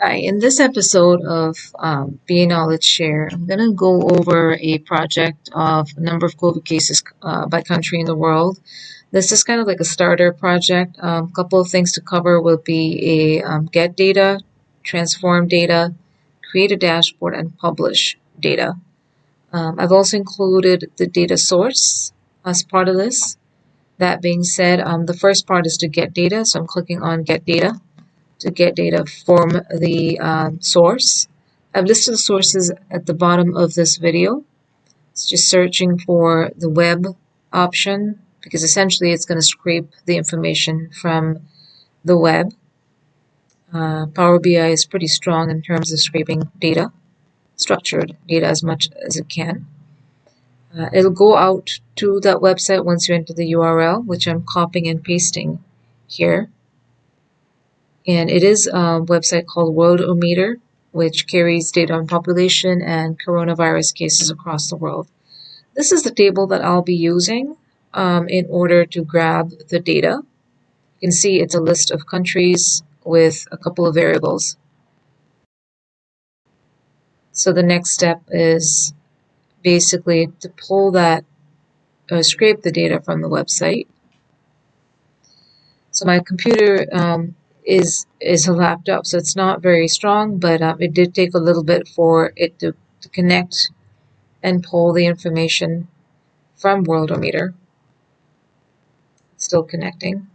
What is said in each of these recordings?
Hi, in this episode of Be Knowledge Share, I'm going to go over a project of a number of COVID cases by country in the world. This is kind of like a starter project. A couple of things to cover will be get data, transform data, create a dashboard, and publish data. I've also included the data source as part of this. That being said, the first part is to get data, so I'm clicking on get data to get data from the source. I've listed the sources at the bottom of this video. It's just searching for the web option because essentially it's going to scrape the information from the web. Power BI is pretty strong in terms of scraping data, structured data as much as it can. It'll go out to that website once you enter the URL, which I'm copying and pasting here. And it is a website called Worldometer, which carries data on population and coronavirus cases across the world. This is the table that I'll be using in order to grab the data. You can see it's a list of countries with a couple of variables. So the next step is basically to pull that, scrape the data from the website. So my computer is a laptop, so it's not very strong, but it did take a little bit for it to connect and pull the information from Worldometer. It's still connecting.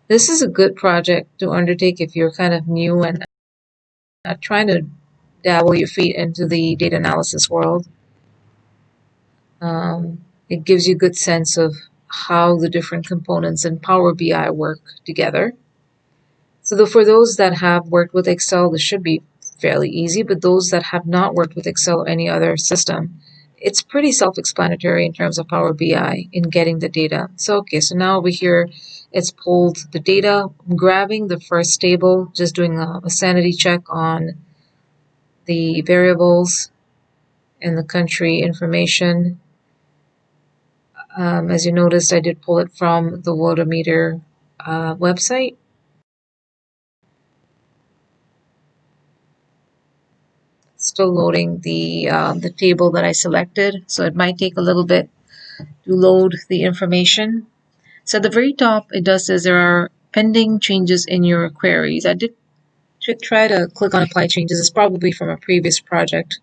This is a good project to undertake if you're kind of new and trying to dabble your feet into the data analysis world. It gives you a good sense of how the different components in Power BI work together. So for those that have worked with Excel, this should be fairly easy, but those that have not worked with Excel or any other system, it's pretty self-explanatory in terms of Power BI in getting the data. So now over here, it's pulled the data. I'm grabbing the first table, just doing a sanity check on the variables and the country information. As you noticed, I did pull it from the Worldometer website. Still loading the table that I selected, so it might take a little bit to load the information. So at the very top, it does says there are pending changes in your queries. I did try to click on apply changes. It's probably from a previous project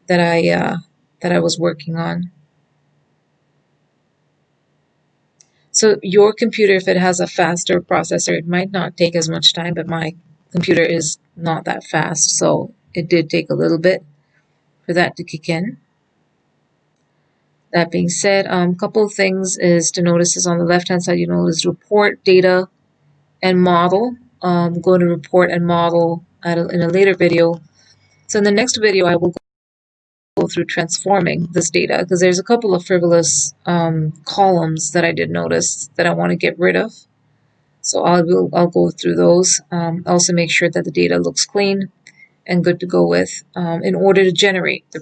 that I was working on. So your computer, if it has a faster processor, it might not take as much time, but my computer is not that fast, so it did take a little bit for that to kick in. That being said, a couple of things is to notice is on the left-hand side, you notice report, data, and model. Go to report and model in a later video. So in the next video, I will go through transforming this data because there's a couple of frivolous columns that I did notice that I want to get rid of. So I'll go through those. Also make sure that the data looks clean and good to go with in order to generate the